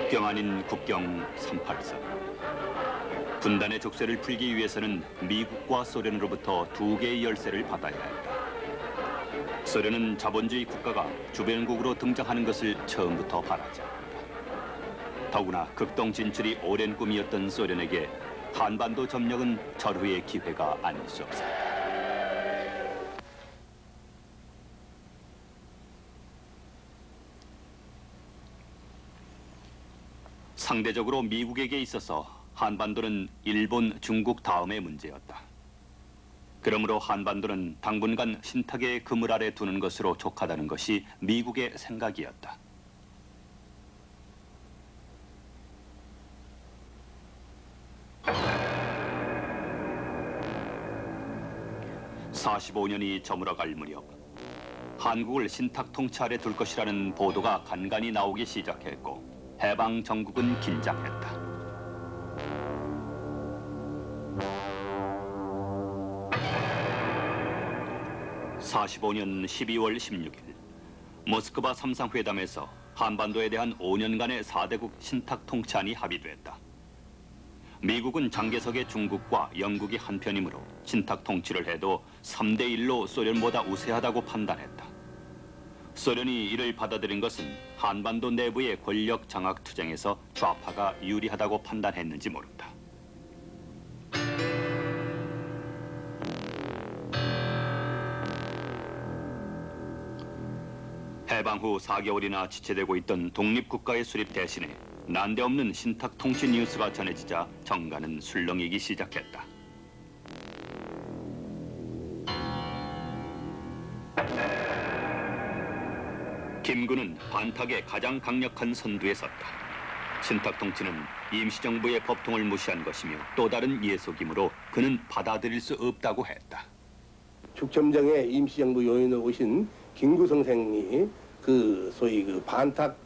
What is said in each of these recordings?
국경 아닌 국경 383. 분단의 족쇄를 풀기 위해서는 미국과 소련으로부터 두 개의 열쇠를 받아야 했다. 소련은 자본주의 국가가 주변국으로 등장하는 것을 처음부터 바라지 않았다. 더구나 극동 진출이 오랜 꿈이었던 소련에게 한반도 점령은 절호의 기회가 아닐 수 없었다. 상대적으로 미국에게 있어서 한반도는 일본, 중국 다음의 문제였다. 그러므로 한반도는 당분간 신탁의 그물 아래 두는 것으로 족하다는 것이 미국의 생각이었다. (45년이) 저물어갈 무렵 한국을 신탁 통치 아래 둘 것이라는 보도가 간간히 나오기 시작했고 해방 정국은 긴장했다. (45년 12월 16일) 모스크바 삼상회담에서 한반도에 대한 5년간의 4대국 신탁 통치안이 합의됐다. 미국은 장개석의 중국과 영국이 한편이므로 신탁 통치를 해도 3대1로 소련보다 우세하다고 판단했다. 소련이 이를 받아들인 것은 한반도 내부의 권력 장악 투쟁에서 좌파가 유리하다고 판단했는지 모른다. 해방 후 4개월이나 지체되고 있던 독립국가의 수립 대신에 난데없는 신탁 통치 뉴스가 전해지자 정가는 술렁이기 시작했다. 김구는 반탁의 가장 강력한 선두에 섰다. 신탁 통치는 임시정부의 법통을 무시한 것이며 또 다른 예속이므로 그는 받아들일 수 없다고 했다. 축첨장에 임시정부 요인으로 오신 김구 선생이 그 소위 그 반탁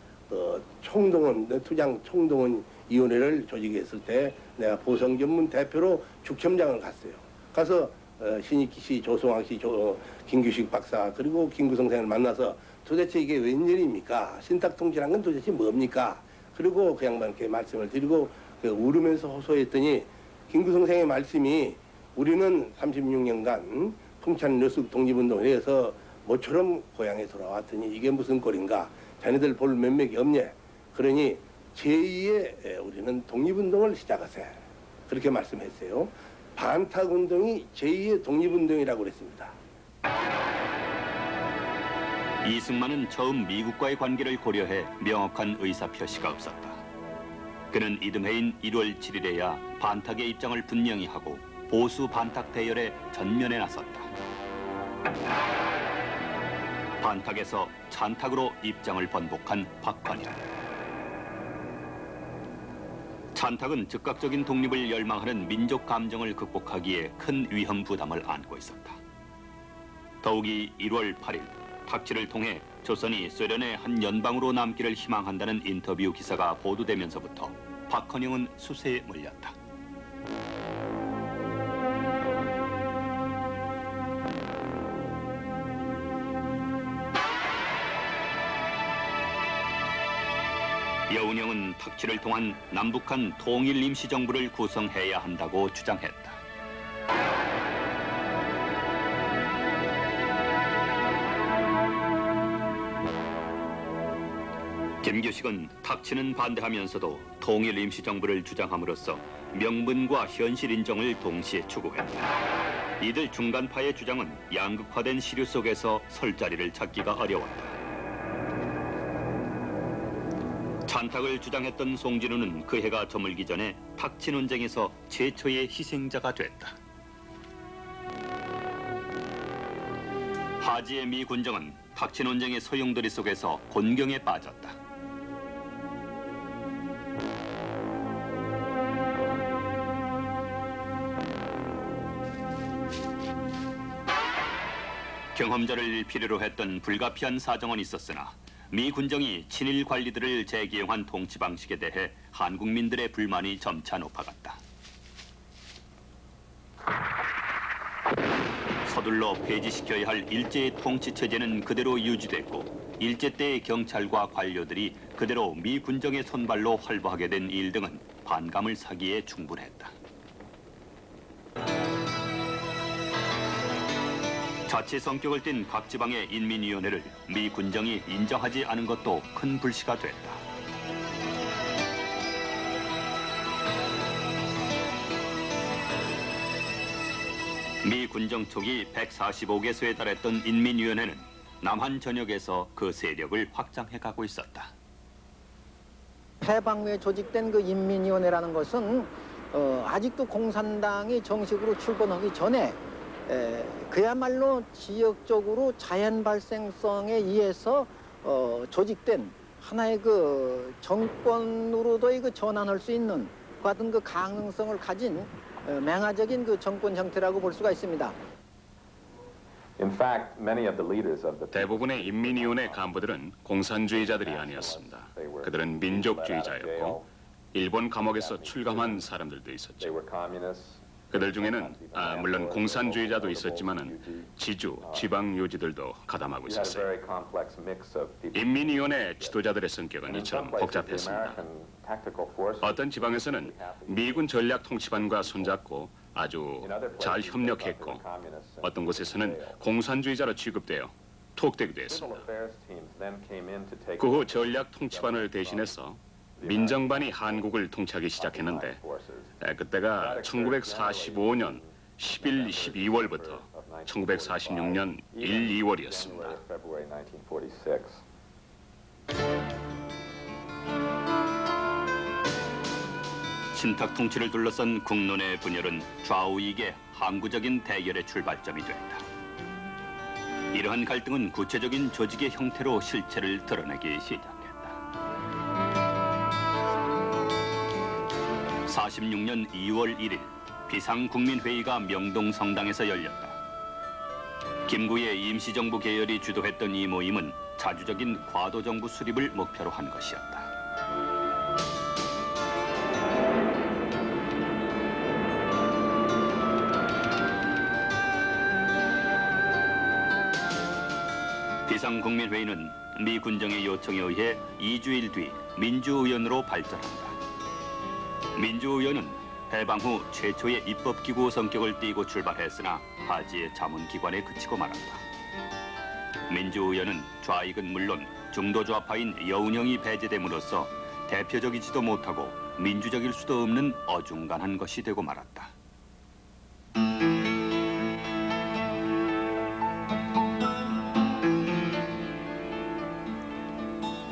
총동원 투장 총동원 위원회를 조직했을 때 내가 보성 전문 대표로 축첨장을 갔어요. 가서 신익기 씨, 조성왕 씨, 김규식 박사 그리고 김구 선생을 만나서 도대체 이게 웬일입니까? 신탁 통치란 건 도대체 뭡니까? 그리고 그 양반께 말씀을 드리고 울으면서 호소했더니 김구 선생의 말씀이 우리는 36년간 통치한 녀석 독립운동을 해서 모처럼 고향에 돌아왔더니 이게 무슨 꼴인가? 자네들 볼 면목이 없냐? 그러니 제2의 우리는 독립운동을 시작하세. 그렇게 말씀했어요. 반탁운동이 제2의 독립운동이라고 그랬습니다. 이승만은 처음 미국과의 관계를 고려해 명확한 의사표시가 없었다. 그는 이듬해인 1월 7일에야 반탁의 입장을 분명히 하고 보수 반탁 대열에 전면에 나섰다. 반탁에서 찬탁으로 입장을 번복한 박헌일. 찬탁은 즉각적인 독립을 열망하는 민족 감정을 극복하기에 큰 위험 부담을 안고 있었다. 더욱이 1월 8일 탁치를 통해 조선이 소련의 한 연방으로 남기를 희망한다는 인터뷰 기사가 보도되면서부터 박헌영은 수세에 몰렸다. 여운형은 탁치를 통한 남북한 통일 임시정부를 구성해야 한다고 주장했다. 김규식은 탁치는 반대하면서도 통일 임시정부를 주장함으로써 명분과 현실 인정을 동시에 추구했다. 이들 중간파의 주장은 양극화된 시류 속에서 설 자리를 찾기가 어려웠다. 찬탁을 주장했던 송진우는 그 해가 저물기 전에 탁치 논쟁에서 최초의 희생자가 됐다. 하지의 미 군정은 탁치 논쟁의 소용돌이 속에서 곤경에 빠졌다. 경험자를 필요로 했던 불가피한 사정은 있었으나 미 군정이 친일 관리들을 재기용한 통치 방식에 대해 한국민들의 불만이 점차 높아갔다. 서둘러 폐지시켜야 할 일제의 통치 체제는 그대로 유지됐고 일제 때의 경찰과 관료들이 그대로 미 군정의 손발로 활보하게 된 일 등은 반감을 사기에 충분했다. 자치 성격을 띤 각 지방의 인민위원회를 미 군정이 인정하지 않은 것도 큰 불씨가 됐다. 미 군정 초기 145개소에 달했던 인민위원회는 남한 전역에서 그 세력을 확장해가고 있었다. 해방 후에 조직된 그 인민위원회라는 것은 아직도 공산당이 정식으로 출범하기 전에 그야말로 지역적으로 자연 발생성에 의해서 조직된 하나의 그 정권으로도 그 전환할 수 있는 같은 그 가능성을 가진 맹화적인 그 정권 형태라고 볼 수가 있습니다. 대부분의 인민위원회 간부들은 공산주의자들이 아니었습니다. 그들은 민족주의자였고 일본 감옥에서 출감한 사람들도 있었죠. 그들 중에는 물론 공산주의자도 있었지만은 지주, 지방 요지들도 가담하고 있었어요. 인민위원회 지도자들의 성격은 이처럼 복잡했습니다. 어떤 지방에서는 미군 전략 통치반과 손잡고 아주 잘 협력했고 어떤 곳에서는 공산주의자로 취급되어 투옥되기도 했습니다. 그 후 전략 통치반을 대신해서 민정반이 한국을 통치하기 시작했는데 그때가 1945년 10일 12월부터 1946년 1, 2월이었습니다. 신탁 통치를 둘러싼 국론의 분열은 좌우익의 항구적인 대결의 출발점이 됐다. 이러한 갈등은 구체적인 조직의 형태로 실체를 드러내기 시작했다. 46년 2월 1일 비상국민회의가 명동성당에서 열렸다. 김구의 임시정부 계열이 주도했던 이 모임은 자주적인 과도정부 수립을 목표로 한 것이었다. 비상국민회의는 미 군정의 요청에 의해 2주일 뒤 민주의원으로 발전한다. 민주의원은 해방 후 최초의 입법기구 성격을 띠고 출발했으나 하지의 자문기관에 그치고 말았다. 민주의원은 좌익은 물론 중도좌파인 여운형이 배제됨으로써 대표적이지도 못하고 민주적일 수도 없는 어중간한 것이 되고 말았다.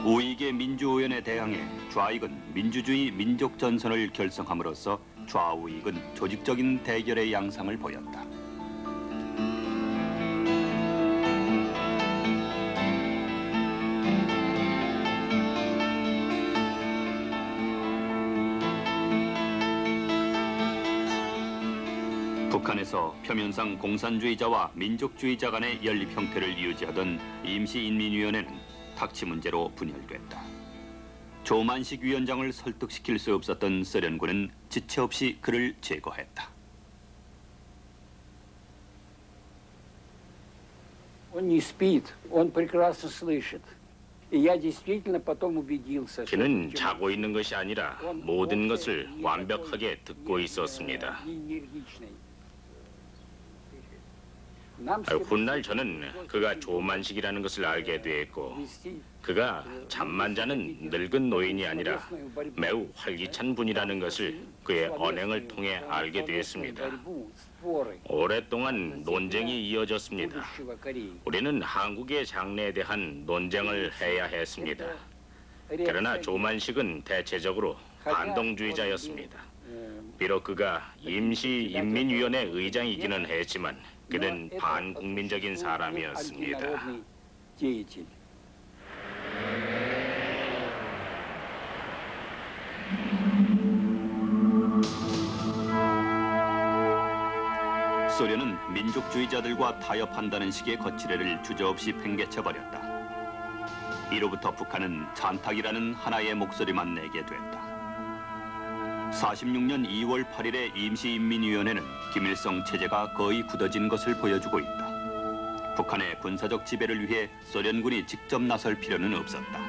우익의 민주의원에 대항해 좌익은 민주주의 민족전선을 결성함으로써 좌우익은 조직적인 대결의 양상을 보였다. 북한에서 표면상 공산주의자와 민족주의자 간의 연립 형태를 유지하던 임시인민위원회는 탁치 문제로 분열됐다. 조만식 위원장을 설득시킬 수 없었던 소련군은 지체 없이 그를 제거했다. 그는 자고 있는 것이 아니라 모든 것을 완벽하게 듣고 있었습니다. 훗날 저는 그가 조만식이라는 것을 알게 되었고 그가 잠만 자는 늙은 노인이 아니라 매우 활기찬 분이라는 것을 그의 언행을 통해 알게 되었습니다. 오랫동안 논쟁이 이어졌습니다. 우리는 한국의 장래에 대한 논쟁을 해야 했습니다. 그러나 조만식은 대체적으로 반동주의자였습니다. 비록 그가 임시인민위원회 의장이기는 했지만 그는 반국민적인 사람이었습니다. 소련은 민족주의자들과 타협한다는 식의 거칠애를 주저없이 팽개쳐버렸다. 이로부터 북한은 찬탁이라는 하나의 목소리만 내게 됐다. (46년 2월 8일의 임시인민위원회는 김일성 체제가 거의 굳어진 것을 보여주고 있다. 북한의 군사적 지배를 위해 소련군이 직접 나설 필요는 없었다.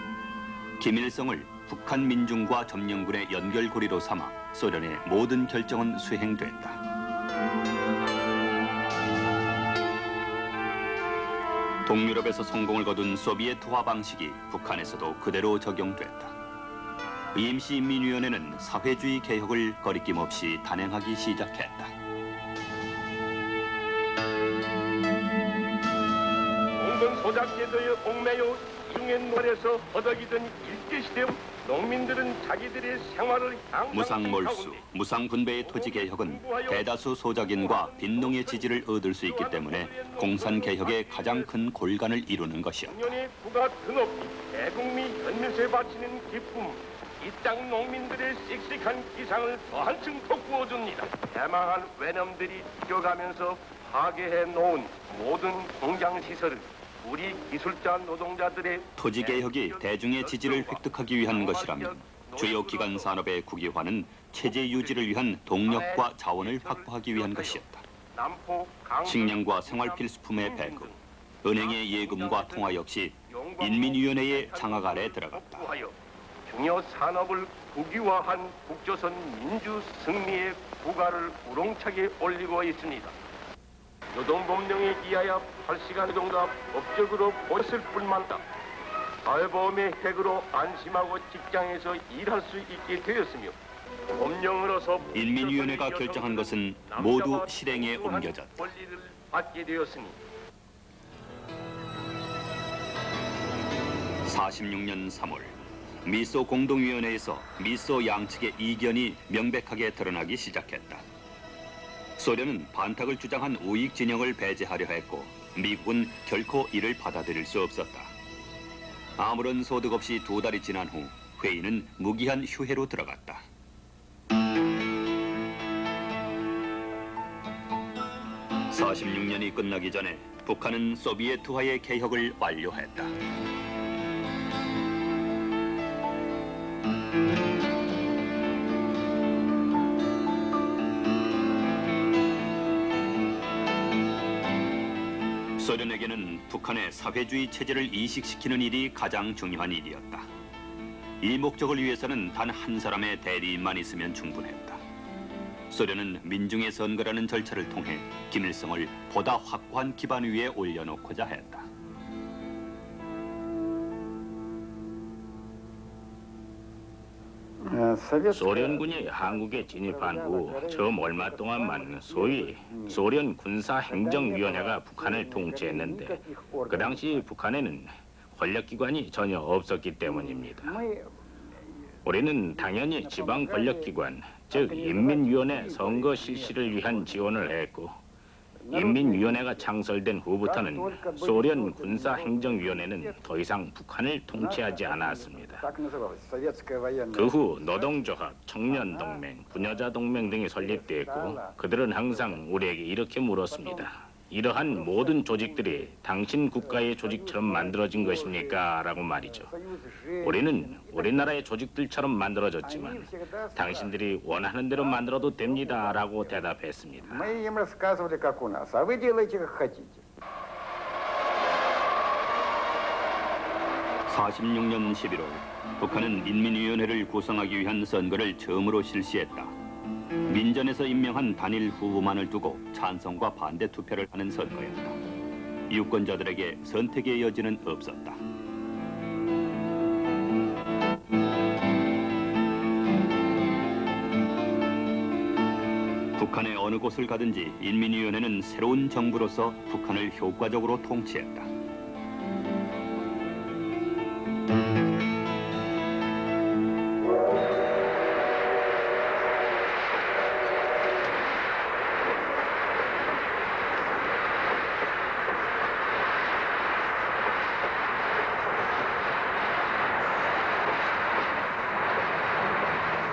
김일성을 북한 민중과 점령군의 연결고리로 삼아 소련의 모든 결정은 수행됐다. 동유럽에서 성공을 거둔 소비에트화 방식이 북한에서도 그대로 적용됐다. 임시인민위원회는 사회주의 개혁을 거리낌 없이 단행하기 시작했다. 공군 소작제도의 옥매요 이중엔론에서 허덕이던 일제시대 농민들은 자기들의 생활을 무상몰수, 무상분배의 토지개혁은 대다수 소작인과 빈농의 지지를 얻을 수 있기 때문에 공산개혁의 가장 큰 골간을 이루는 것이었다. 청년의 부가 드높이 대국민 현면세 바치는 기쁨, 이 땅 농민들의 씩씩한 기상을 더 한층 돋구어줍니다. 대망한 외놈들이 뛰어가면서 파괴해 놓은 모든 공장시설을 우리 기술자 노동자들의 토지개혁이 대중의 지지를 획득하기 위한 것이라면 주요 기관 산업의 국유화는 체제 유지를 위한 동력과 자원을 확보하기 위한 것이었다. 식량과 생활필수품의 배급, 은행의 예금과 통화 역시 인민위원회의 장악 아래 들어갔다. 중요 산업을 국유화한 북조선 민주 승리의 부가를 우렁차게 올리고 있습니다. 노동법령에 의하여 8시간 노동과 법적으로 보였을 뿐만다. 사회보험의 혜택으로 안심하고 직장에서 일할 수 있게 되었으며 법령으로서 인민위원회가 결정한 것은 모두 실행에 옮겨졌다. 권리를 받게 되었으니 46년 3월 미소 공동위원회에서 미소 양측의 이견이 명백하게 드러나기 시작했다. 소련은 반탁을 주장한 우익 진영을 배제하려 했고 미국은 결코 이를 받아들일 수 없었다. 아무런 소득 없이 2달이 지난 후 회의는 무기한 휴회로 들어갔다. (46년이) 끝나기 전에 북한은 소비에트화의 개혁을 완료했다. 소련에게는 북한의 사회주의 체제를 이식시키는 일이 가장 중요한 일이었다. 이 목적을 위해서는 단 한 사람의 대리인만 있으면 충분했다. 소련은 민중의 선거라는 절차를 통해 김일성을 보다 확고한 기반 위에 올려놓고자 했다. 소련군이 한국에 진입한 후 처음 얼마 동안만 소위 소련 군사행정위원회가 북한을 통치했는데 그 당시 북한에는 권력기관이 전혀 없었기 때문입니다. 우리는 당연히 지방 권력기관, 즉 인민위원회 선거 실시를 위한 지원을 했고 인민위원회가 창설된 후부터는 소련 군사행정위원회는 더 이상 북한을 통치하지 않았습니다. 그 후 노동조합, 청년동맹, 부녀자동맹 등이 설립되었고 그들은 항상 우리에게 이렇게 물었습니다. 이러한 모든 조직들이 당신 국가의 조직처럼 만들어진 것입니까? 라고 말이죠. 우리는 우리나라의 조직들처럼 만들어졌지만 당신들이 원하는 대로 만들어도 됩니다. 라고 대답했습니다. 46년 11월 북한은 인민위원회를 구성하기 위한 선거를 처음으로 실시했다. 민전에서 임명한 단일 후보만을 두고 찬성과 반대 투표를 하는 선거였다. 유권자들에게 선택의 여지는 없었다. 북한의 어느 곳을 가든지 인민위원회는 새로운 정부로서 북한을 효과적으로 통치했다.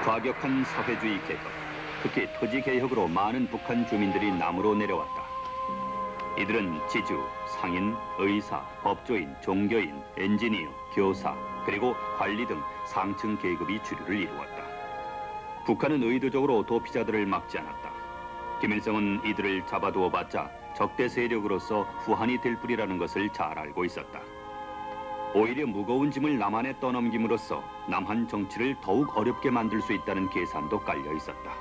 과격한 사회주의 개혁, 특히 토지 개혁으로 많은 북한 주민들이 남으로 내려왔다. 이들은 지주, 상인, 의사, 법조인, 종교인, 엔지니어, 교사, 그리고 관리 등 상층 계급이 주류를 이루었다. 북한은 의도적으로 도피자들을 막지 않았다. 김일성은 이들을 잡아두어봤자 적대 세력으로서 후한이 될 뿐이라는 것을 잘 알고 있었다. 오히려 무거운 짐을 남한에 떠넘김으로써 남한 정치를 더욱 어렵게 만들 수 있다는 계산도 깔려 있었다.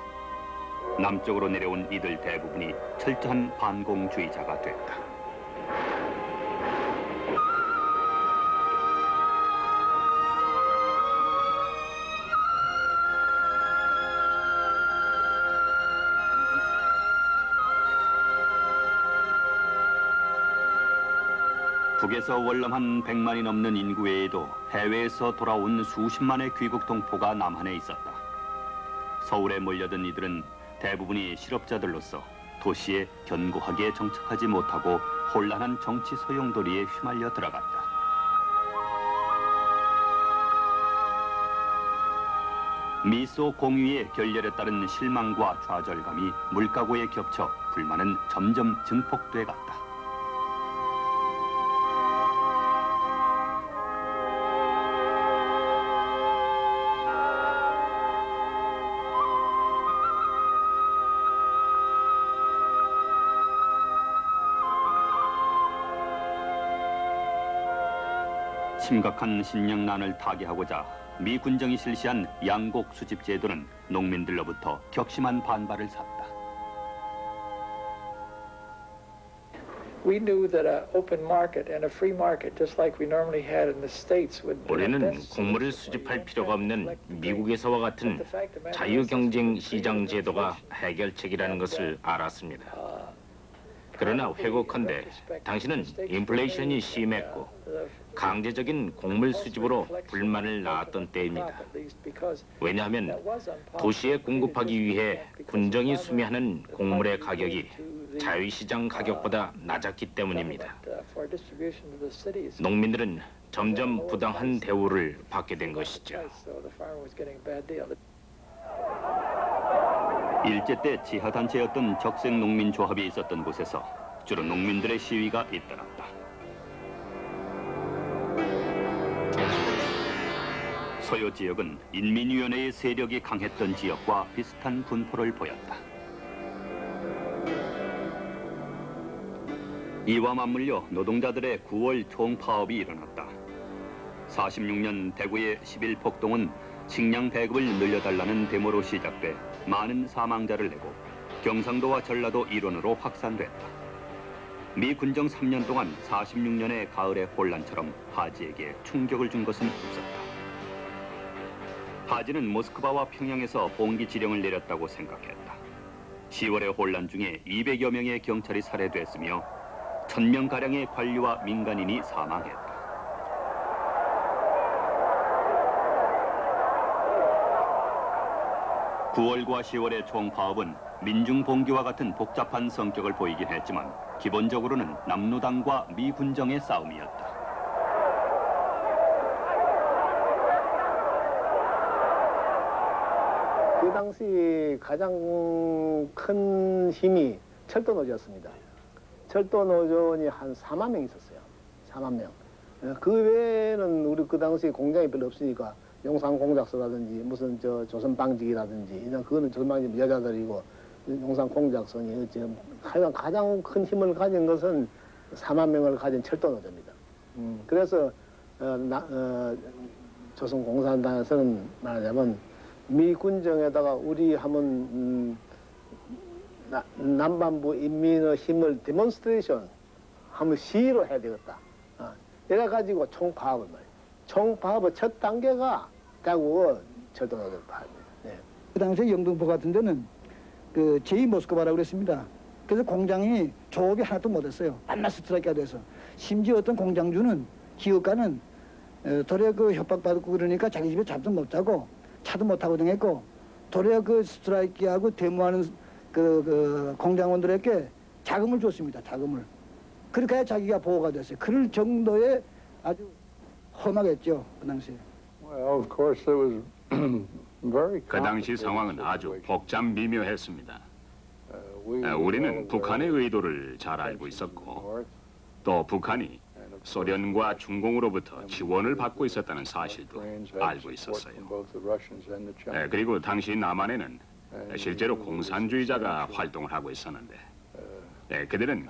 남쪽으로 내려온 이들 대부분이 철저한 반공주의자가 됐다. 북에서 월남한 100만이 넘는 인구 외에도 해외에서 돌아온 수십만의 귀국 동포가 남한에 있었다. 서울에 몰려든 이들은 대부분이 실업자들로서 도시에 견고하게 정착하지 못하고 혼란한 정치 소용돌이에 휘말려 들어갔다. 미소 공유의 결렬에 따른 실망과 좌절감이 물가고에 겹쳐 불만은 점점 증폭돼 갔다. 심각한 식량난을 타개하고자 미 군정이 실시한 양곡 수집 제도는 농민들로부터 격심한 반발을 샀다. We knew that an open market and a free market, just like we normally had in the States, would. 우리는 곡물을 수집할 필요가 없는 미국에서와 같은 자유경쟁 시장 제도가 해결책이라는 것을 알았습니다. 그러나 회고컨대 당신은 인플레이션이 심했고 강제적인 곡물 수집으로 불만을 낳았던 때입니다. 왜냐하면 도시에 공급하기 위해 군정이 수매하는 곡물의 가격이 자유시장 가격보다 낮았기 때문입니다. 농민들은 점점 부당한 대우를 받게 된 것이죠. 일제 때 지하단체였던 적색농민조합이 있었던 곳에서 주로 농민들의 시위가 잇따랐다. 서요 지역은 인민위원회의 세력이 강했던 지역과 비슷한 분포를 보였다. 이와 맞물려 노동자들의 9월 총파업이 일어났다. 46년 대구의 11폭동은 식량 배급을 늘려달라는 데모로 시작돼 많은 사망자를 내고 경상도와 전라도 일원으로 확산됐다. 미 군정 3년 동안 46년의 가을의 혼란처럼 하지에게 충격을 준 것은 없었다. 하지는 모스크바와 평양에서 봉기 지령을 내렸다고 생각했다. 10월의 혼란 중에 200여 명의 경찰이 살해됐으며 1000명가량의 관료와 민간인이 사망했다. 9월과 10월의 총파업은 민중봉기와 같은 복잡한 성격을 보이긴 했지만 기본적으로는 남로당과 미군정의 싸움이었다. 그 당시 가장 큰 힘이 철도노조였습니다. 철도노조원이 한 4만 명 있었어요. 4만 명. 그 외에는 우리 그 당시 공장이 별로 없으니까 용산공작소라든지 무슨 조선방직이라든지 이런 그거는 조선방직 여자들이고 용산공작소니 지금 가장 큰 힘을 가진 것은 4만 명을 가진 철도노조입니다. 그래서 조선공산당에서는 말하자면 미군정에다가 우리 하면 남반부 인민의 힘을 데몬스트레이션 하면 시위로 해야 되겠다. 이래가지고 총파업을 말이에요. 총파업의 첫 단계가 대구 철도노조 파업입니다. 네. 그 당시에 영등포 같은 데는 그 제2모스크바라고 그랬습니다. 그래서 공장이 조업이 하나도 못했어요. 만나 스트라이크가 돼서. 심지어 어떤 공장주는 기업가는 도리어 그 협박받고 그러니까 자기 집에 잠도 못 자고 차도 못 타고 등했고 도리어 그 스트라이키하고 데모하는 그 공장원들에게 자금을 줬습니다. 자금을. 그렇게 해야 자기가 보호가 됐어요. 그럴 정도의 아주 험하겠죠. 그 당시에. 그 당시 상황은 아주 복잡 미묘했습니다. 우리는 북한의 의도를 잘 알고 있었고 또 북한이 소련과 중공으로부터 지원을 받고 있었다는 사실도 알고 있었어요. 그리고 당시 남한에는 실제로 공산주의자가 활동을 하고 있었는데 그들은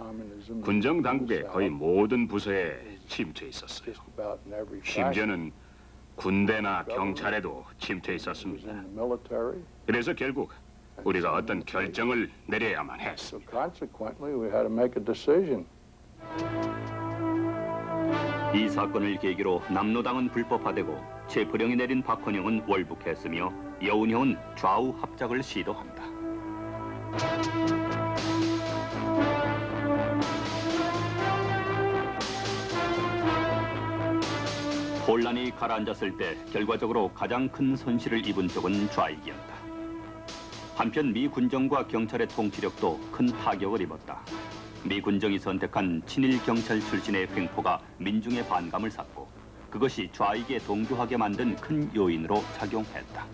군정 당국의 거의 모든 부서에 침투해 있었어요. 심지어는 군대나 경찰에도 침투해 있었습니다. 그래서 결국 우리가 어떤 결정을 내려야만 했습니다. 이 사건을 계기로 남로당은 불법화되고 체포령이 내린 박헌영은 월북했으며 여운형은 좌우 합작을 시도한다. 혼란이 가라앉았을 때 결과적으로 가장 큰 손실을 입은 쪽은 좌익이었다. 한편 미 군정과 경찰의 통치력도 큰 타격을 입었다. 미 군정이 선택한 친일 경찰 출신의 횡포가 민중의 반감을 샀고 그것이 좌익에 동조하게 만든 큰 요인으로 작용했다.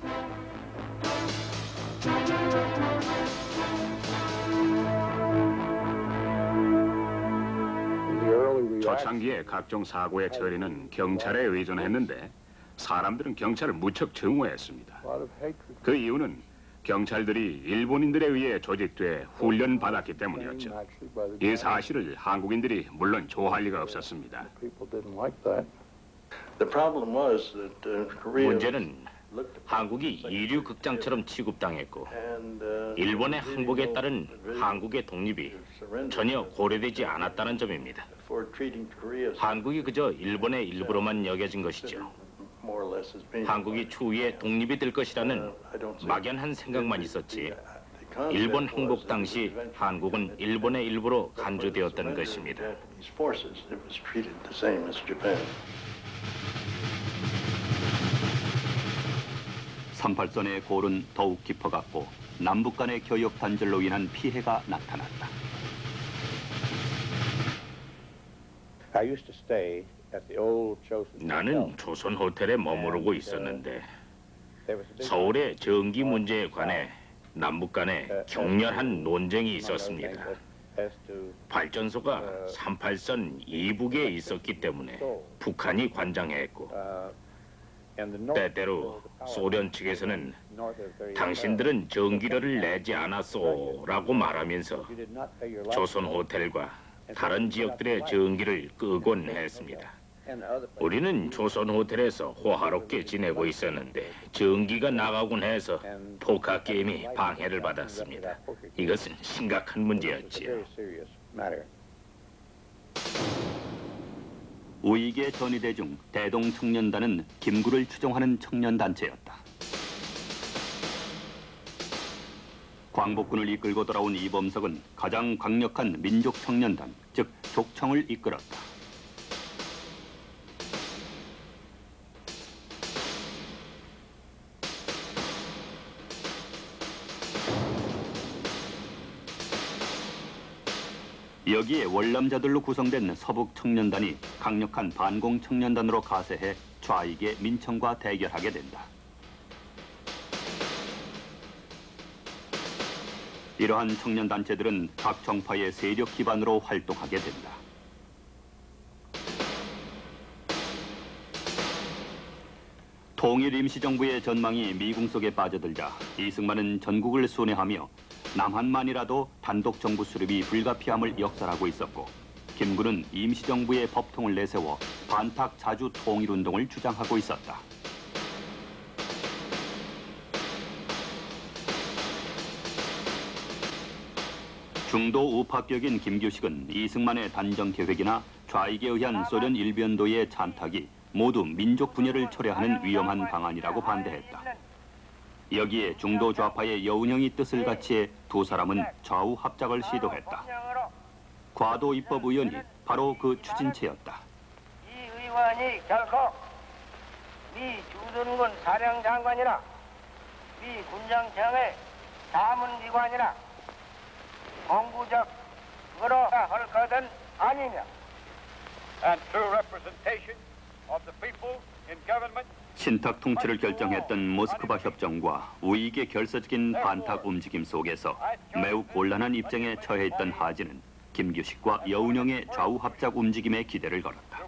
초창기에 각종 사고의 처리는 경찰에 의존했는데 사람들은 경찰을 무척 증오했습니다. 그 이유는 경찰들이 일본인들에 의해 조직돼 훈련받았기 때문이었죠. 이 사실을 한국인들이 물론 좋아할 리가 없었습니다. 문제는 한국이 이류 극장처럼 취급당했고 일본의 항복에 따른 한국의 독립이 전혀 고려되지 않았다는 점입니다. 한국이 그저 일본의 일부로만 여겨진 것이죠. 한국이 추후에 독립이 될 것이라는 막연한 생각만 있었지 일본 항복 당시 한국은 일본의 일부로 간주되었던 것입니다. 38선의 골은 더욱 깊어갔고 남북 간의 교역 단절로 인한 피해가 나타났다. 나는 조선 호텔에 머무르고 있었는데 서울의 전기 문제에 관해 남북 간에 격렬한 논쟁이 있었습니다. 발전소가 38선 이북에 있었기 때문에 북한이 관장했고 때때로 소련 측에서는 당신들은 전기료를 내지 않았소라고 말하면서 조선 호텔과 다른 지역들의 전기를 끄곤 했습니다. 우리는 조선 호텔에서 호화롭게 지내고 있었는데 전기가 나가곤 해서 포커 게임이 방해를 받았습니다. 이것은 심각한 문제였지요. 우익의 전위대 중 대동청년단은 김구를 추종하는 청년단체였다. 광복군을 이끌고 돌아온 이범석은 가장 강력한 민족청년단, 즉 족청을 이끌었다. 여기에 월남자들로 구성된 서북청년단이 강력한 반공청년단으로 가세해 좌익의 민청과 대결하게 된다. 이러한 청년단체들은 각 정파의 세력 기반으로 활동하게 된다. 통일 임시정부의 전망이 미궁 속에 빠져들자 이승만은 전국을 순회하며 남한만이라도 단독 정부 수립이 불가피함을 역설하고 있었고 김구는 임시정부의 법통을 내세워 반탁 자주 통일운동을 주장하고 있었다. 중도 우파격인 김규식은 이승만의 단정 계획이나 좌익에 의한 소련 일변도의 찬탁이 모두 민족 분열을 초래하는 위험한 방안이라고 반대했다. 여기에 중도 좌파의 여운형이 뜻을 같이해 두 사람은 좌우 합작을 시도했다. 과도 입법의원이 바로 그 추진체였다. 이 의원이 결코 미 주둔군 사령장관이나 미 군정청의 자문기관이나 공부적으로 할 것은 아니냐. And true representation of the people in government. 신탁 통치를 결정했던 모스크바 협정과 우익의 결사적인 반탁 움직임 속에서 매우 곤란한 입장에 처해 있던 하진은 김규식과 여운형의 좌우 합작 움직임에 기대를 걸었다.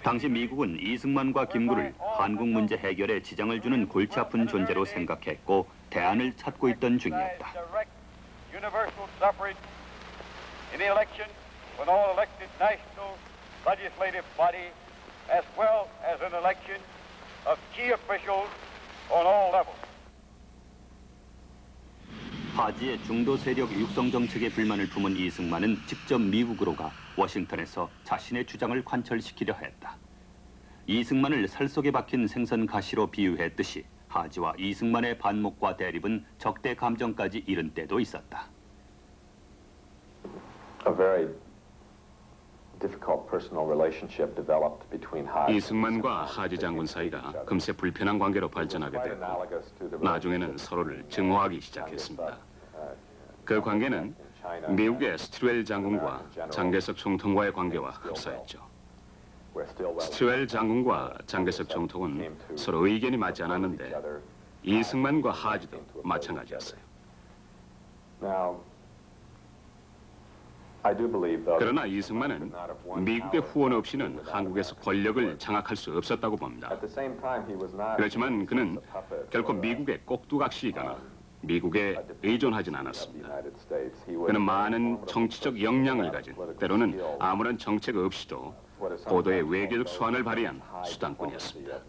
당시 미국은 이승만과 김구를 한국 문제 해결에 지장을 주는 골치 아픈 존재로 생각했고 대안을 찾고 있던 중이었다. Universal suffrage in the election with all elected national legislative body as well as an election of key officials on all levels. 하지의 중도 세력 육성 정책에 불만을 품은 이승만은 직접 미국으로 가 워싱턴에서 자신의 주장을 관철시키려 했다. 이승만을 살 속에 박힌 생선 가시로 비유했듯이 하지와 이승만의 반목과 대립은 적대 감정까지 이른 때도 있었다. 이승만과 하지 장군 사이가 금세 불편한 관계로 발전하게 됐고 나중에는 서로를 증오하기 시작했습니다. 그 관계는 미국의 스티웰 장군과 장개석 총통과의 관계와 흡사했죠. 스티웰 장군과 장개석 총통은 서로 의견이 맞지 않았는데 이승만과 하지도 마찬가지였어요. 그러나 이승만은 미국의 후원 없이는 한국에서 권력을 장악할 수 없었다고 봅니다. 그렇지만 그는 결코 미국의 꼭두각시이거나 미국에 의존하진 않았습니다. 그는 많은 정치적 역량을 가진 때로는 아무런 정책 없이도 고도의 외교적 수완을 발휘한 수단꾼이었습니다.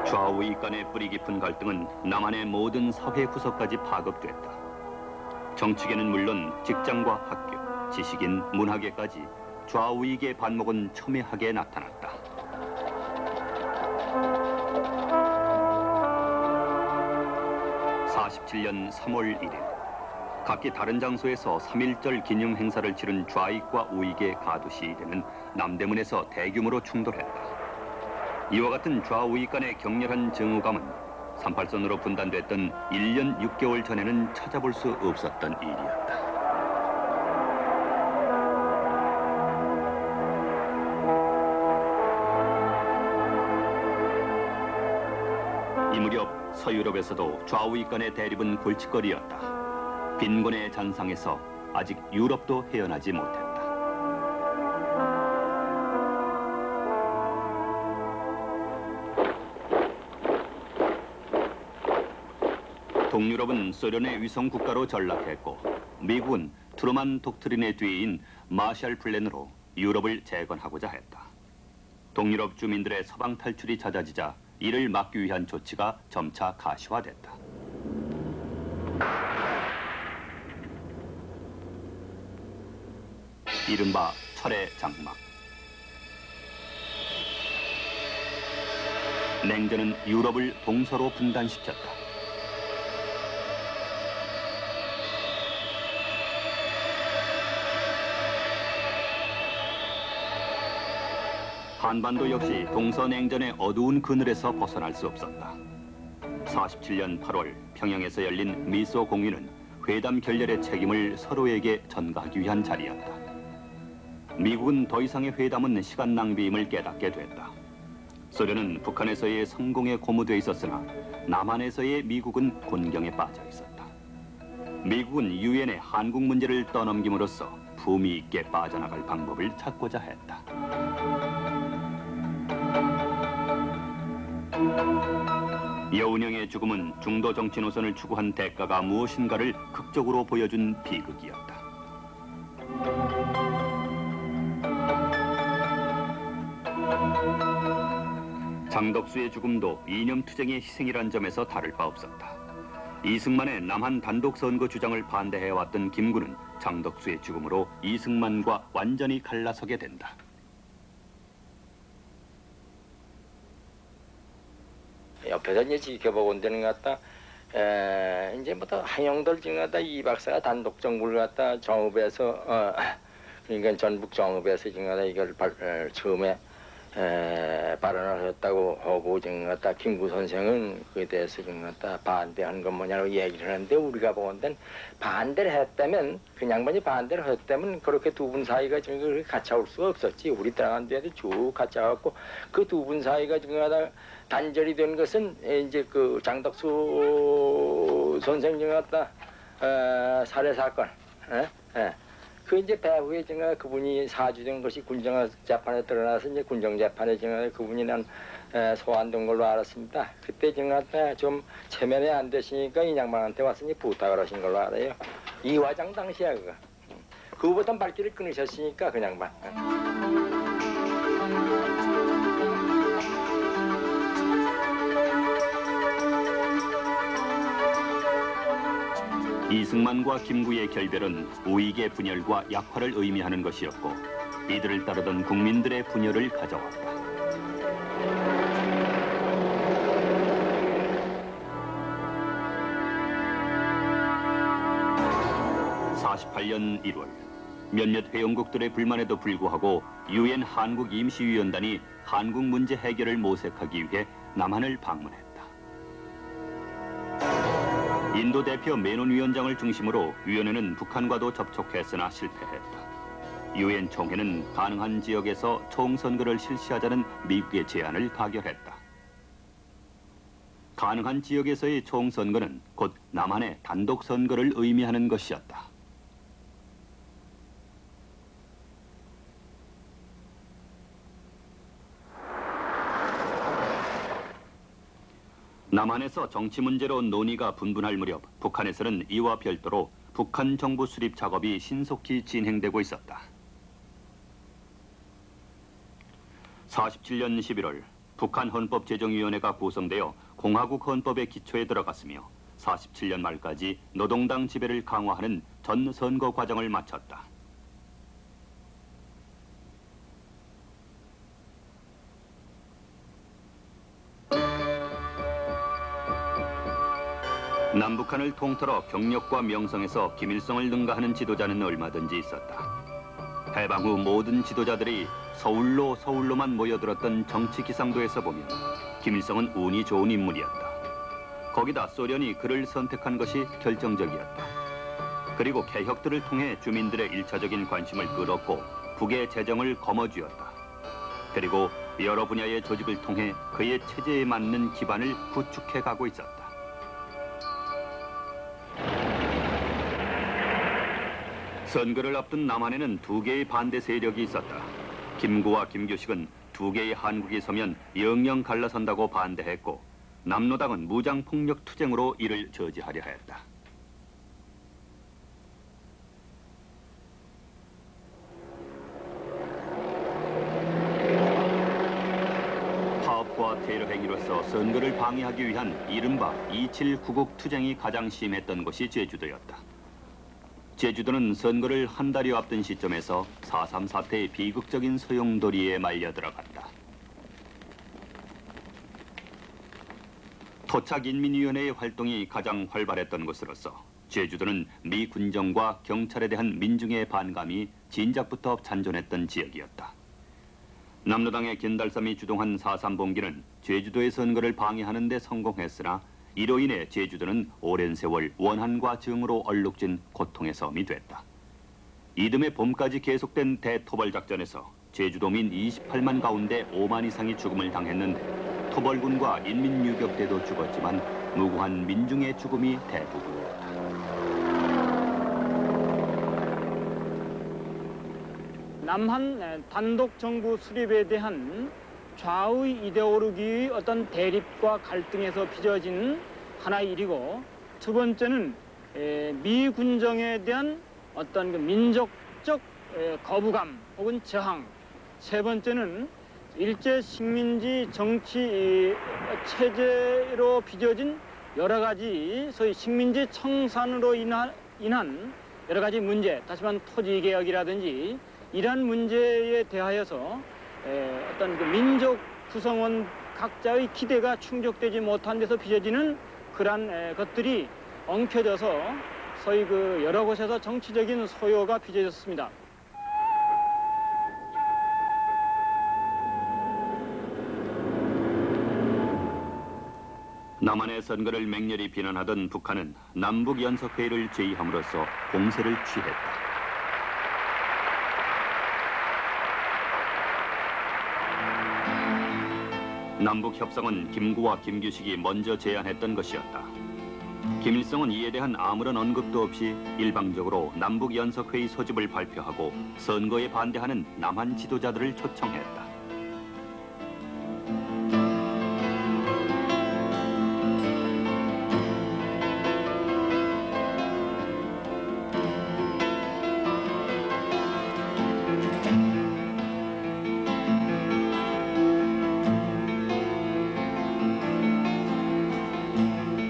좌우위 간의 뿌리 깊은 갈등은 남한의 모든 사회 구석까지 파급됐다. 정치계는 물론 직장과 학교, 지식인, 문화계까지 좌우익의 반목은 첨예하게 나타났다. (47년 3월 1일) 각기 다른 장소에서 3.1절 기념 행사를 치른 좌익과 우익의 가두 시위대는 남대문에서 대규모로 충돌했다. 이와 같은 좌우익 간의 격렬한 증오감은 38선으로 분단됐던 1년 6개월 전에는 찾아볼 수 없었던 일이었다. 이 무렵 서유럽에서도 좌우익 간의 대립은 골칫거리였다. 빈곤의 잔상에서 아직 유럽도 헤어나지 못했다. 동유럽은 소련의 위성 국가로 전락했고 미국은 트루만 독트린의 뒤인 마샬 플랜으로 유럽을 재건하고자 했다. 동유럽 주민들의 서방 탈출이 잦아지자 이를 막기 위한 조치가 점차 가시화됐다. 이른바 철의 장막. 냉전은 유럽을 동서로 분단시켰다. 한반도 역시 동서냉전의 어두운 그늘에서 벗어날 수 없었다. 47년 8월 평양에서 열린 미소 공유는 회담 결렬의 책임을 서로에게 전가하기 위한 자리였다. 미국은 더 이상의 회담은 시간 낭비임을 깨닫게 됐다. 소련은 북한에서의 성공에 고무돼 있었으나 남한에서의 미국은 곤경에 빠져 있었다. 미국은 유엔에 한국 문제를 떠넘김으로써 품위 있게 빠져나갈 방법을 찾고자 했다. 여운형의 죽음은 중도 정치 노선을 추구한 대가가 무엇인가를 극적으로 보여준 비극이었다. 장덕수의 죽음도 이념투쟁의 희생이란 점에서 다를 바 없었다. 이승만의 남한 단독 선거 주장을 반대해왔던 김구는 장덕수의 죽음으로 이승만과 완전히 갈라서게 된다. 옆에서 이제 지켜보고 온 데는 갖다 이제부터 한영들 지금 갖다 이 박사가 단독 정부를 갖다 정읍에서 그러니까 전북 정읍에서 지금 갖다 이걸 처음에 발언을 하셨다고 하고 지금 갖다 김구 선생은 그에 대해서 지금 갖다 반대하는 건 뭐냐고 얘기를 하는데 우리가 보건대는 반대를 했다면 그 양반이 반대를 했다면 그렇게 두 분 사이가 지금 그렇게 갇혀올 수가 없었지. 우리 들어간 데도 쭉 갇혀갖고 그 두 분 사이가 지금 갖다 단절이 된 것은 이제 그 장덕수 선생 지금 갖다 살해 사건. 그 이제 배후에 제가 그분이 사주된 것이 군정 재판에 드러나서 이제 군정 재판에 제가 그분이 난 소환된 걸로 알았습니다. 그때 제가 좀 체면이 안 되시니까 이 양반한테 와서 이제 부탁을 하신 걸로 알아요. 이화장 당시야 그거. 그거보단 발길을 끊으셨으니까 그 양반. 이승만과 김구의 결별은 우익의 분열과 약화를 의미하는 것이었고 이들을 따르던 국민들의 분열을 가져왔다. 48년 1월 몇몇 회원국들의 불만에도 불구하고 유엔 한국 임시위원단이 한국 문제 해결을 모색하기 위해 남한을 방문했다. 인도 대표 메논 위원장을 중심으로 위원회는 북한과도 접촉했으나 실패했다. 유엔 총회는 가능한 지역에서 총선거를 실시하자는 미국의 제안을 가결했다. 가능한 지역에서의 총선거는 곧 남한의 단독 선거를 의미하는 것이었다. 남한에서 정치 문제로 논의가 분분할 무렵 북한에서는 이와 별도로 북한 정부 수립 작업이 신속히 진행되고 있었다. 47년 11월 북한 헌법제정위원회가 구성되어 공화국 헌법의 기초에 들어갔으며 47년 말까지 노동당 지배를 강화하는 전 선거 과정을 마쳤다. 남북한을 통틀어 경력과 명성에서 김일성을 능가하는 지도자는 얼마든지 있었다. 해방 후 모든 지도자들이 서울로만 모여들었던 정치 기상도에서 보면 김일성은 운이 좋은 인물이었다. 거기다 소련이 그를 선택한 것이 결정적이었다. 그리고 개혁들을 통해 주민들의 일차적인 관심을 끌었고 북의 재정을 거머쥐었다. 그리고 여러 분야의 조직을 통해 그의 체제에 맞는 기반을 구축해 가고 있었다. 선거를 앞둔 남한에는 두 개의 반대 세력이 있었다. 김구와 김규식은 두 개의 한국이 서면 영영 갈라선다고 반대했고 남노당은 무장폭력 투쟁으로 이를 저지하려 했다. 파업과 테러 행위로서 선거를 방해하기 위한 이른바 27구국 투쟁이 가장 심했던 곳이 제주도였다. 제주도는 선거를 한 달여 앞둔 시점에서 4.3 사태의 비극적인 소용돌이에 말려 들어갔다. 토착인민위원회의 활동이 가장 활발했던 곳으로서 제주도는 미 군정과 경찰에 대한 민중의 반감이 진작부터 잔존했던 지역이었다. 남노당의 견달삼이 주동한 4.3 봉기는 제주도의 선거를 방해하는 데 성공했으나 이로 인해 제주도는 오랜 세월 원한과 정으로 얼룩진 고통의 섬이 됐다. 이듬해 봄까지 계속된 대토벌 작전에서 제주도민 28만 가운데 5만 이상이 죽음을 당했는데 토벌군과 인민유격대도 죽었지만 무고한 민중의 죽음이 대부분이었다. 남한 단독 정부 수립에 대한 좌의 이데올로기의 어떤 대립과 갈등에서 빚어진 하나의 일이고, 두 번째는 미 군정에 대한 어떤 그 민족적 거부감 혹은 저항, 세 번째는 일제 식민지 정치 체제로 빚어진 여러 가지 소위 식민지 청산으로 인한 여러 가지 문제, 다시 말하면 토지개혁이라든지 이러한 문제에 대하여서 어떤 그 민족 구성원 각자의 기대가 충족되지 못한 데서 빚어지는 그러한 것들이 엉켜져서 소위 그 여러 곳에서 정치적인 소요가 빚어졌습니다. 남한의 선거를 맹렬히 비난하던 북한은 남북연석회의를 제의함으로써 공세를 취했다. 남북협상은 김구와 김규식이 먼저 제안했던 것이었다. 김일성은 이에 대한 아무런 언급도 없이 일방적으로 남북연석회의 소집을 발표하고 선거에 반대하는 남한 지도자들을 초청했다.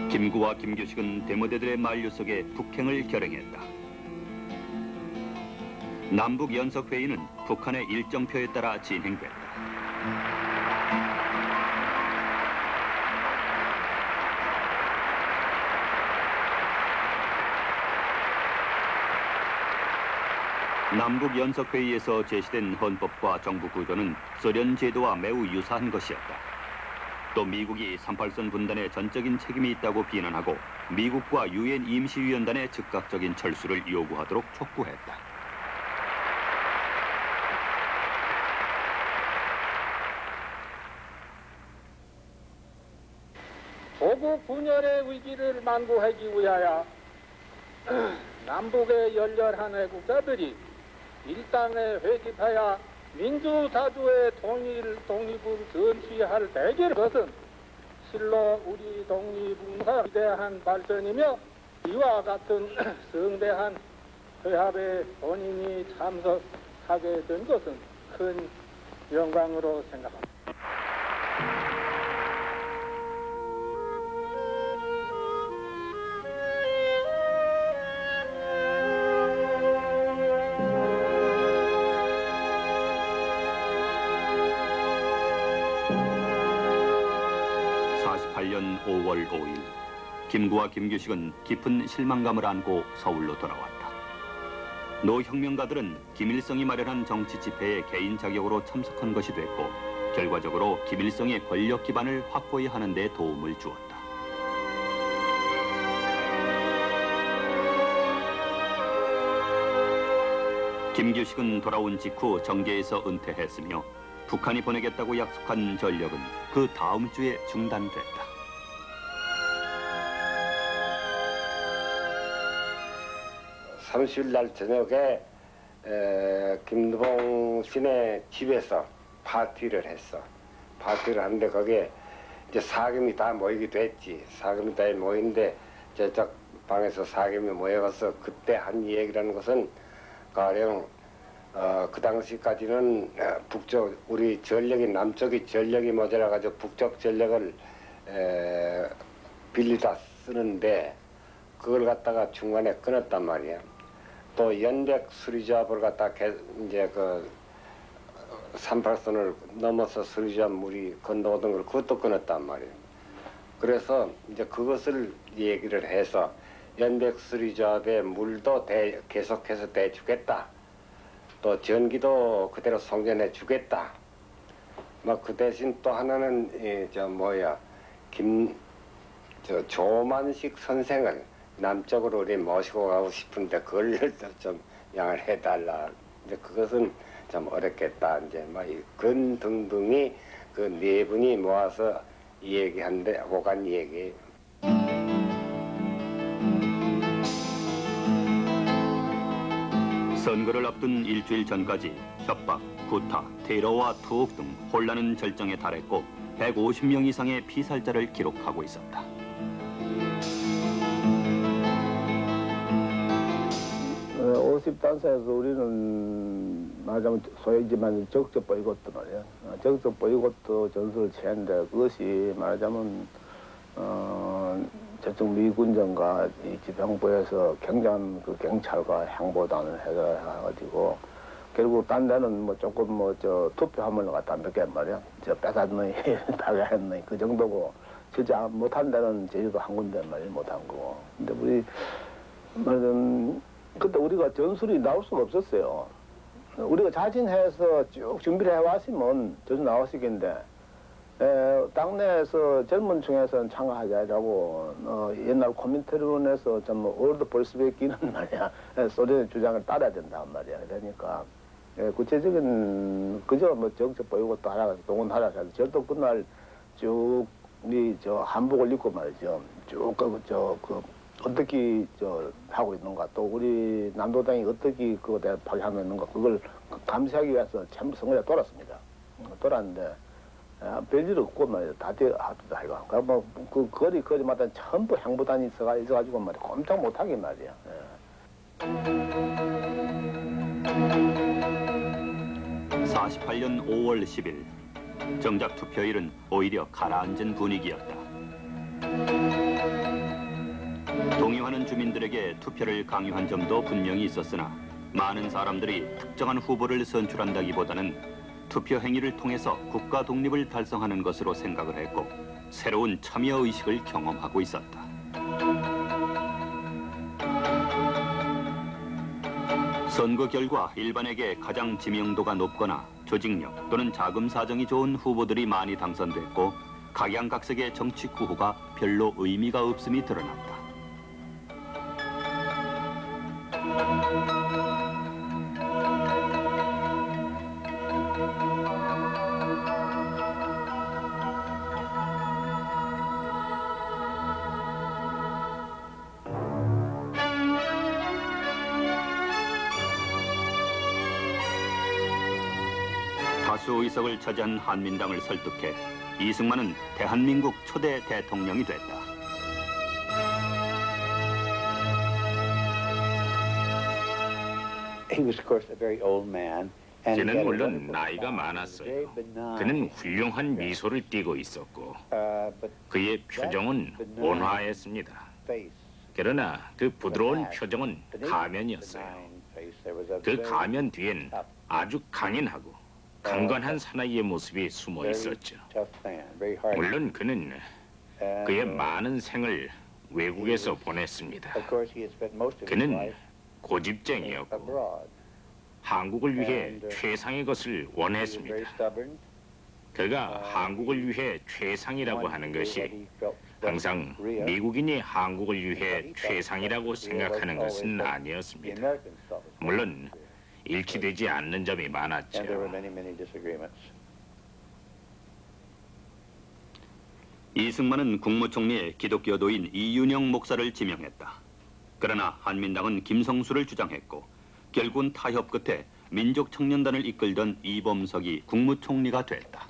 김구와 김규식은 대모대들의 만류 속에 북행을 결행했다. 남북연석회의는 북한의 일정표에 따라 진행됐다. 남북연석회의에서 제시된 헌법과 정부 구조는 소련 제도와 매우 유사한 것이었다. 또 미국이 38선 분단에 전적인 책임이 있다고 비난하고 미국과 유엔 임시위원단의 즉각적인 철수를 요구하도록 촉구했다. 조국 분열의 위기를 만고하기 위하여 남북의 열렬한 애국자들이 일당에 회집하여 민주자주의 독립을 전시할 대결 것은 실로 우리 독립운동의 위대한 발전이며 이와 같은 성대한 회합에 본인이 참석하게 된 것은 큰 영광으로 생각합니다. 년 5월 5일 김구와 김규식은 깊은 실망감을 안고 서울로 돌아왔다. 노혁명가들은 김일성이 마련한 정치 집회에 개인 자격으로 참석한 것이 됐고 결과적으로 김일성의 권력 기반을 확고히 하는 데 도움을 주었다. 김규식은 돌아온 직후 정계에서 은퇴했으며 북한이 보내겠다고 약속한 전력은 그 다음 주에 중단됐다. (30일) 저녁에 김두봉 씨네 집에서 파티를 했어. 파티를 하는데 거기에 이제 사겸이 다 모이게 됐지. 사겸이 다 모이는데 저쪽 방에서 사겸이 모여가서 그때 한 얘기라는 것은 가령 그 당시까지는 북쪽 우리 전력이 남쪽이 전력이 모자라가지고 북쪽 전력을 빌리다 쓰는데 그걸 갖다가 중간에 끊었단 말이야. 또 연백 수리조합을 갖다 이제 그 38선을 넘어서 수리조합 물이 건너오던 걸 그것도 끊었단 말이에요. 그래서 이제 그것을 얘기를 해서 연백 수리조합의 물도 계속해서 대주겠다. 또 전기도 그대로 송전해 주겠다. 뭐 그 대신 또 하나는 조만식 선생을 남쪽으로 우리 모시고 가고 싶은데 그걸 좀 양을 해달라. 이제 그것은 좀 어렵겠다. 이제 뭐 그런 등등이 그 네 분이 모아서 얘기한데 오간 얘기. 선거를 앞둔 일주일 전까지 협박, 구타, 테러와 투옥 등 혼란은 절정에 달했고 150명 이상의 피살자를 기록하고 있었다. 오십단사에서 우리는 말하자면 소위지만 적적 보이콧도 말이야. 적적 보이콧도 전술을 취했는데 그것이 말하자면 저쪽 미군정과 이 지방부에서 굉장한 그 경찰과 행보단을 해가지고 결국 딴 데는 뭐 조금 투표함을 갖다 몇 개 말이야. 뺏었느니 파괴했느니 그 정도고 실제 못한 데는 제주도 한 군데 말이야 못한 거고. 근데 우리 말하자면 그때 우리가 전술이 나올 수가 없었어요. 우리가 자진해서 쭉 준비를 해왔으면 저도 나왔을 텐데 당내에서 젊은 층에서는 참가하자라고 옛날 코민테론에서 좀 월드 볼스베키는 말이야 소련의 주장을 따라야 된단 말이야. 그러니까 구체적인 그저 뭐 정책 보이고 따라가서 동원하라 해서 절도 그날 쭉 우리 저 한복을 입고 말이죠. 쭉 어떻게 하고 있는가 또 우리 남도당이 어떻게 그거에 대해 발휘하고 있는가 그걸 감시하기 위해서 전부 선거에 돌았습니다. 돌았는데 별일 없고 말이야 다 하다 이거. 그러니까 그 거리마다 전부 향부단이 있어가지고 말이야 꼼짝 못하게 말이야. 48년 5월 10일 정작 투표일은 오히려 가라앉은 분위기였다. 동의하는 주민들에게 투표를 강요한 점도 분명히 있었으나 많은 사람들이 특정한 후보를 선출한다기보다는 투표 행위를 통해서 국가 독립을 달성하는 것으로 생각을 했고 새로운 참여 의식을 경험하고 있었다. 선거 결과 일반에게 가장 지명도가 높거나 조직력 또는 자금 사정이 좋은 후보들이 많이 당선됐고 각양각색의 정치 구호가 별로 의미가 없음이 드러났다. 다수 의석을 차지한 한민당을 설득해 이승만은 대한민국 초대 대통령이 됐다. 그는 물론 나이가 많았어요. 그는 훌륭한 미소를 띠고 있었고 그의 표정은 온화했습니다. 그러나 그 부드러운 표정은 가면이었어요. 그 가면 뒤엔 아주 강인하고 강건한 사나이의 모습이 숨어 있었죠. 물론 그는 그의 많은 생을 외국에서 보냈습니다. 그는 고집쟁이였고 한국을 위해 최상의 것을 원했습니다. 그가 한국을 위해 최상이라고 하는 것이 항상 미국인이 한국을 위해 최상이라고 생각하는 것은 아니었습니다. 물론 일치되지 않는 점이 많았죠. 이승만은 국무총리에 기독교도인 이윤영 목사를 지명했다. 그러나 한민당은 김성수를 주장했고 결국은 타협 끝에 민족청년단을 이끌던 이범석이 국무총리가 됐다.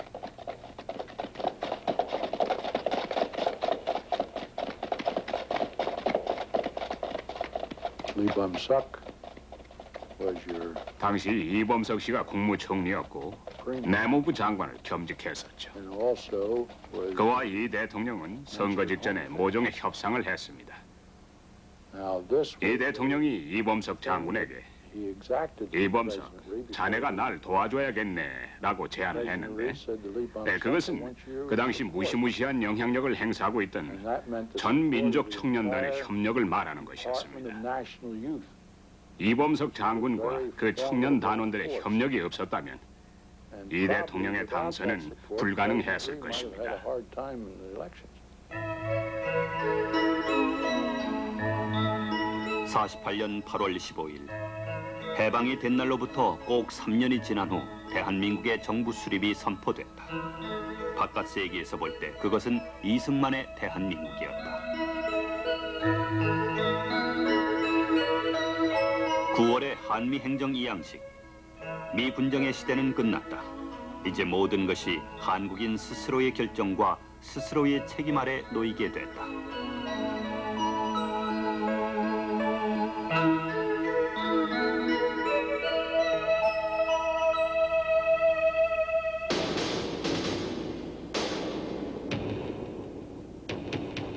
당시 이범석 씨가 국무총리였고 내무부 장관을 겸직했었죠. 그와 이 대통령은 선거 직전에 모종의 협상을 했습니다. 이 대통령이 이범석 장군에게 이범석, 자네가 날 도와줘야겠네라고 제안을 했는데 그것은 그 당시 무시무시한 영향력을 행사하고 있던 전민족 청년단의 협력을 말하는 것이었습니다. 이범석 장군과 그 청년 단원들의 협력이 없었다면 이 대통령의 당선은 불가능했을 것입니다. 48년 8월 15일 해방이 된 날로부터 꼭 3년이 지난 후 대한민국의 정부 수립이 선포됐다. 바깥 세계에서 볼 때 그것은 이승만의 대한민국이었다. 9월의 한미 행정 이양식. 미 군정의 시대는 끝났다. 이제 모든 것이 한국인 스스로의 결정과 스스로의 책임 아래 놓이게 됐다.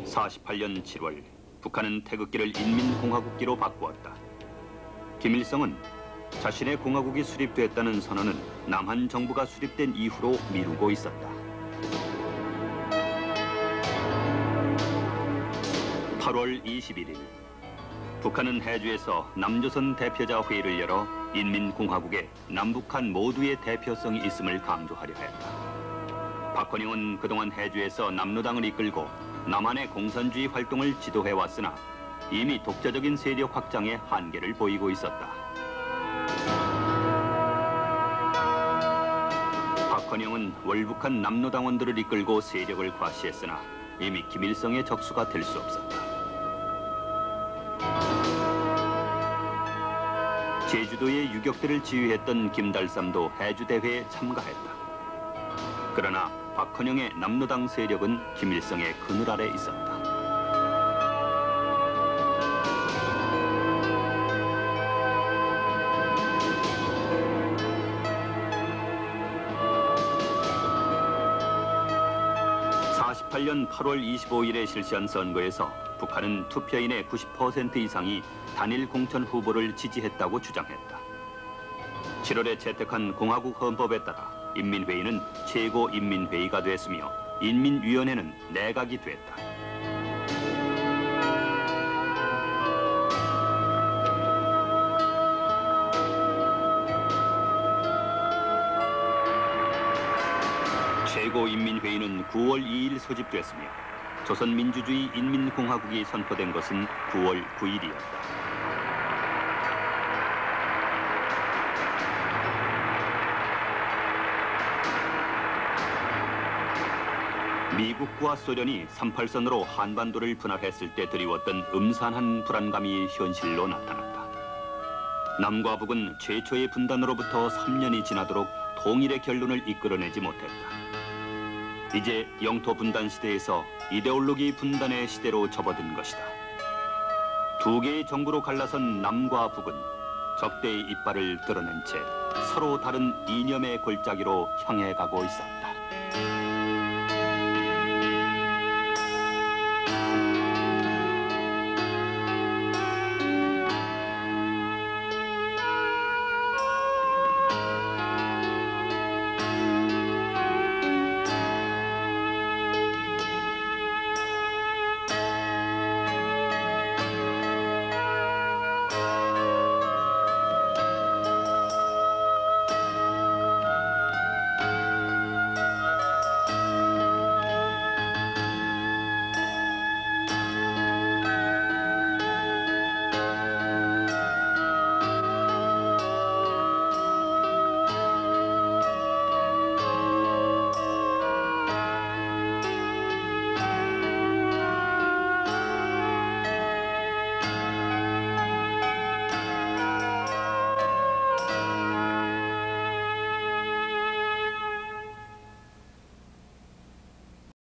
(48년 7월) 북한은 태극기를 인민공화국기로 바꾸었다. 김일성은 자신의 공화국이 수립됐다는 선언은 남한 정부가 수립된 이후로 미루고 있었다. 8월 21일 북한은 해주에서 남조선 대표자 회의를 열어 인민공화국에 남북한 모두의 대표성이 있음을 강조하려 했다. 박헌영은 그동안 해주에서 남로당을 이끌고 남한의 공산주의 활동을 지도해왔으나 이미 독자적인 세력 확장에 한계를 보이고 있었다. 박헌영은 월북한 남로당원들을 이끌고 세력을 과시했으나 이미 김일성의 적수가 될 수 없었다. 제주도의 유격대를 지휘했던 김달삼도 해주대회에 참가했다. 그러나 박헌영의 남로당 세력은 김일성의 그늘 아래 있었다. (48년 8월 25일에) 실시한 선거에서 북한은 투표인의 90% 이상이 단일 공천 후보를 지지했다고 주장했다. 7월에 채택한 공화국 헌법에 따라 인민회의는 최고인민회의가 됐으며 인민위원회는 내각이 됐다. 최고인민회의는 9월 2일 소집됐으며 조선민주주의 인민공화국이 선포된 것은 9월 9일이었다. 미국과 소련이 38선으로 한반도를 분할했을 때 드리웠던 음산한 불안감이 현실로 나타났다. 남과 북은 최초의 분단으로부터 3년이 지나도록 통일의 결론을 이끌어내지 못했다. 이제 영토 분단 시대에서 이데올로기 분단의 시대로 접어든 것이다. 두 개의 정부로 갈라선 남과 북은 적대의 이빨을 드러낸 채 서로 다른 이념의 골짜기로 향해 가고 있었다.